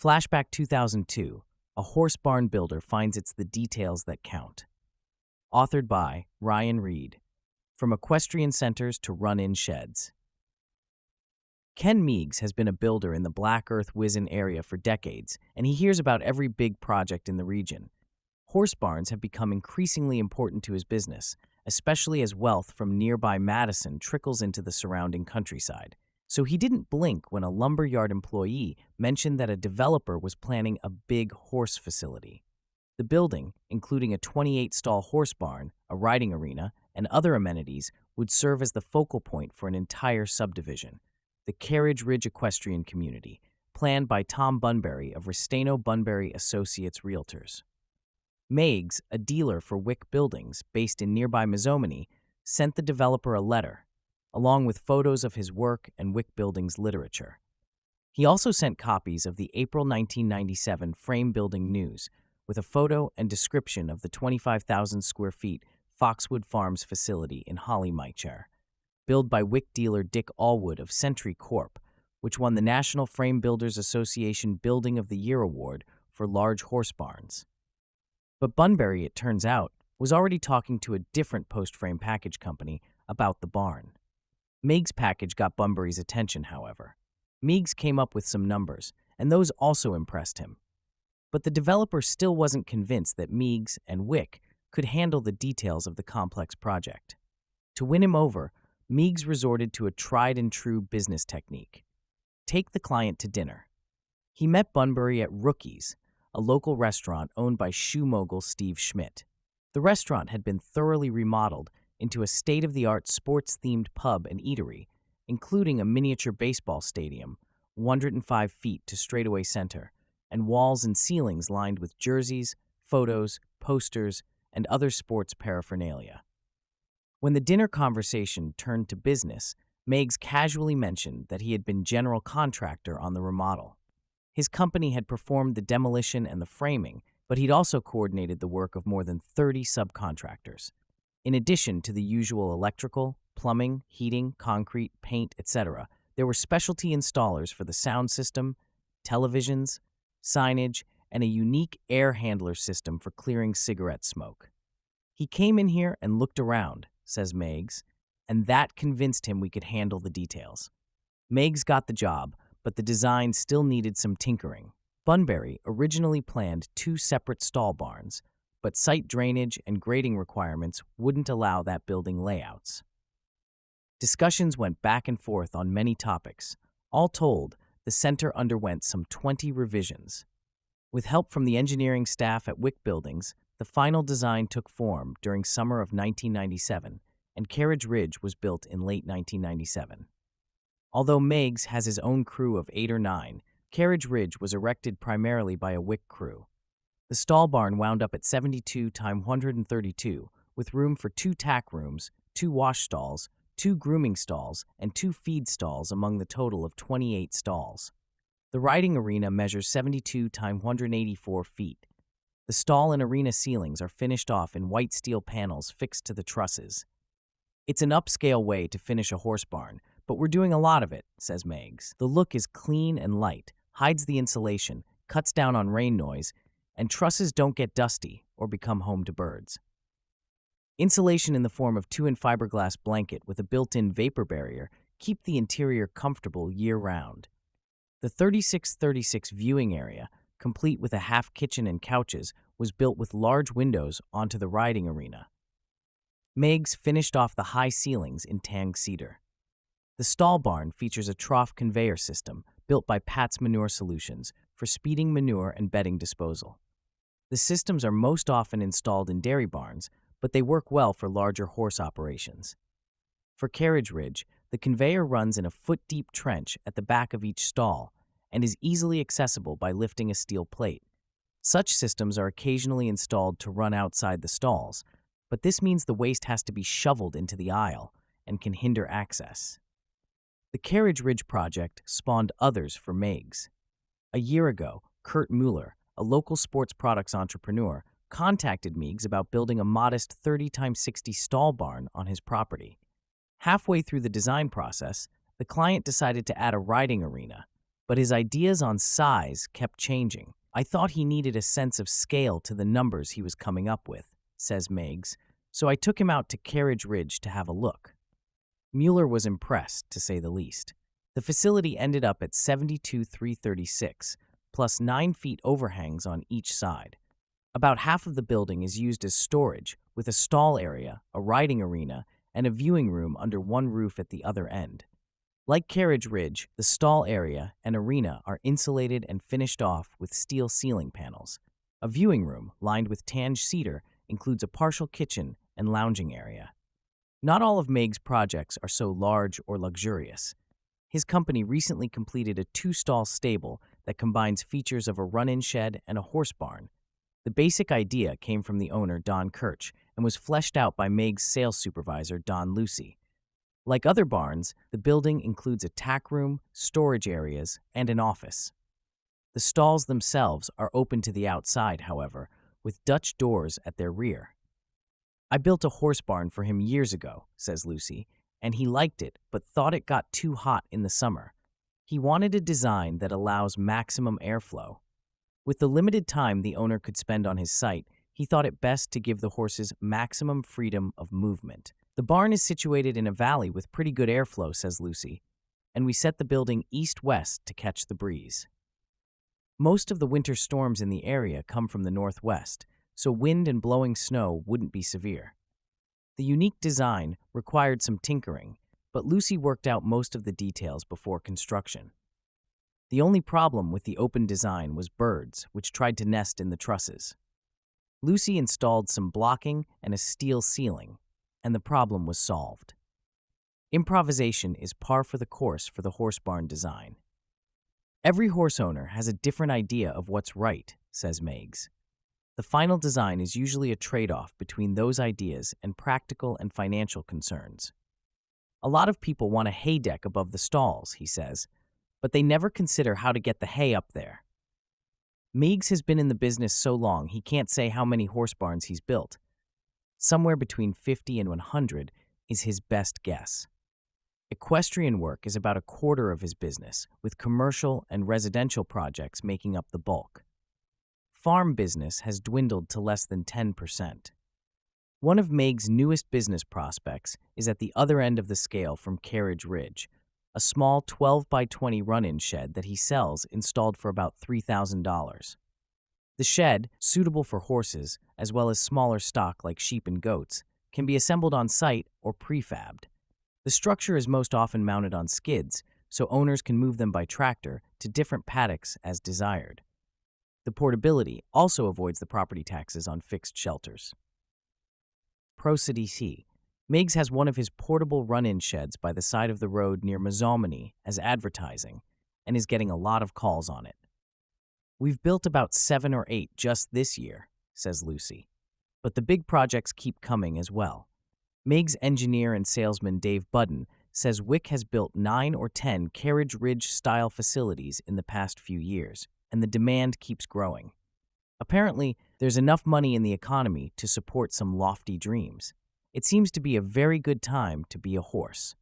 Flashback 2002, a horse barn builder finds it's the details that count. Authored by Ryan Reed. From equestrian centers to run-in sheds. Ken Meigs has been a builder in the Black Earth Wizen area for decades, and he hears about every big project in the region. Horse barns have become increasingly important to his business, especially as wealth from nearby Madison trickles into the surrounding countryside. So he didn't blink when a lumberyard employee mentioned that a developer was planning a big horse facility. The building, including a 28-stall horse barn, a riding arena, and other amenities, would serve as the focal point for an entire subdivision, the Carriage Ridge Equestrian Community, planned by Tom Bunbury of Restaino Bunbury Associates Realtors. Meigs, a dealer for Wick Buildings based in nearby Mizomani, sent the developer a letter, along with photos of his work and Wick Buildings literature. He also sent copies of the April 1997 Frame Building News, with a photo and description of the 25,000 square feet Foxwood Farms facility in Hollymichair, built by Wick dealer Dick Allwood of Century Corp., which won the National Frame Builders Association Building of the Year Award for large horse barns. But Bunbury, it turns out, was already talking to a different post-frame package company about the barn. Meigs' package got Bunbury's attention, however. Meigs came up with some numbers, and those also impressed him. But the developer still wasn't convinced that Meigs and Wick could handle the details of the complex project. To win him over, Meigs resorted to a tried-and-true business technique. Take the client to dinner. He met Bunbury at Rookie's, a local restaurant owned by shoe mogul Steve Schmidt. The restaurant had been thoroughly remodeled into a state-of-the-art sports-themed pub and eatery, including a miniature baseball stadium, 105 feet to straightaway center, and walls and ceilings lined with jerseys, photos, posters, and other sports paraphernalia. When the dinner conversation turned to business, Meigs casually mentioned that he had been general contractor on the remodel. His company had performed the demolition and the framing, but he'd also coordinated the work of more than 30 subcontractors. In addition to the usual electrical, plumbing, heating, concrete, paint, etc., there were specialty installers for the sound system, televisions, signage, and a unique air handler system for clearing cigarette smoke. He came in here and looked around, says Meigs, and that convinced him we could handle the details. Meigs got the job, but the design still needed some tinkering. Bunbury originally planned 2 separate stall barns, but site drainage and grading requirements wouldn't allow that building layouts. Discussions went back and forth on many topics. All told, the center underwent some 20 revisions. With help from the engineering staff at Wick Buildings, the final design took form during summer of 1997, and Carriage Ridge was built in late 1997. Although Meigs has his own crew of 8 or 9, Carriage Ridge was erected primarily by a Wick crew. The stall barn wound up at 72 x 132, with room for 2 tack rooms, 2 wash stalls, 2 grooming stalls, and 2 feed stalls among the total of 28 stalls. The riding arena measures 72 x 184 feet. The stall and arena ceilings are finished off in white steel panels fixed to the trusses. It's an upscale way to finish a horse barn, but we're doing a lot of it, says Meigs. The look is clean and light, hides the insulation, cuts down on rain noise, and trusses don't get dusty or become home to birds. Insulation in the form of 2-in fiberglass blanket with a built-in vapor barrier keep the interior comfortable year-round. The 36-36 viewing area, complete with a half kitchen and couches, was built with large windows onto the riding arena. Meigs finished off the high ceilings in tang cedar. The stall barn features a trough conveyor system built by Pat's Manure Solutions for speeding manure and bedding disposal. The systems are most often installed in dairy barns, but they work well for larger horse operations. For Carriage Ridge, the conveyor runs in a foot-deep trench at the back of each stall and is easily accessible by lifting a steel plate. Such systems are occasionally installed to run outside the stalls, but this means the waste has to be shoveled into the aisle and can hinder access. The Carriage Ridge project spawned others for Meigs. A year ago, Kurt Mueller, a local sports products entrepreneur, contacted Meigs about building a modest 30 x 60 stall barn on his property. Halfway through the design process, the client decided to add a riding arena, but his ideas on size kept changing. I thought he needed a sense of scale to the numbers he was coming up with, says Meigs, so I took him out to Carriage Ridge to have a look. Mueller was impressed, to say the least. The facility ended up at 72,336, plus 9 feet overhangs on each side. About half of the building is used as storage, with a stall area, a riding arena, and a viewing room under one roof at the other end. Like Carriage Ridge, the stall area and arena are insulated and finished off with steel ceiling panels. A viewing room, lined with tanned cedar, includes a partial kitchen and lounging area. Not all of Meigs' projects are so large or luxurious. His company recently completed a 2-stall stable that combines features of a run-in shed and a horse barn. The basic idea came from the owner, Don Kirch, and was fleshed out by Meigs' sales supervisor, Don Lucy. Like other barns, the building includes a tack room, storage areas, and an office. The stalls themselves are open to the outside, however, with Dutch doors at their rear. I built a horse barn for him years ago, says Lucy, and he liked it but thought it got too hot in the summer. He wanted a design that allows maximum airflow. With the limited time the owner could spend on his site, he thought it best to give the horses maximum freedom of movement. The barn is situated in a valley with pretty good airflow, says Lucy, and we set the building east-west to catch the breeze. Most of the winter storms in the area come from the northwest, so wind and blowing snow wouldn't be severe. The unique design required some tinkering, but Lucy worked out most of the details before construction. The only problem with the open design was birds, which tried to nest in the trusses. Lucy installed some blocking and a steel ceiling, and the problem was solved. Improvisation is par for the course for the horse barn design. Every horse owner has a different idea of what's right, says Meigs. The final design is usually a trade-off between those ideas and practical and financial concerns. A lot of people want a hay deck above the stalls, he says, but they never consider how to get the hay up there. Meigs has been in the business so long he can't say how many horse barns he's built. Somewhere between 50 and 100 is his best guess. Equestrian work is about a quarter of his business, with commercial and residential projects making up the bulk. Farm business has dwindled to less than 10%. One of Meigs' newest business prospects is at the other end of the scale from Carriage Ridge, a small 12 by 20 run-in shed that he sells installed for about $3,000. The shed, suitable for horses, as well as smaller stock like sheep and goats, can be assembled on site or prefabbed. The structure is most often mounted on skids, so owners can move them by tractor to different paddocks as desired. The portability also avoids the property taxes on fixed shelters. Pro CDC. Meigs has one of his portable run-in sheds by the side of the road near Mazomanie as advertising, and is getting a lot of calls on it. We've built about 7 or 8 just this year, says Lucy, but the big projects keep coming as well. Meigs engineer and salesman Dave Budden says Wick has built 9 or 10 Carriage Ridge-style facilities in the past few years, and the demand keeps growing. Apparently, there's enough money in the economy to support some lofty dreams. It seems to be a very good time to be a horse.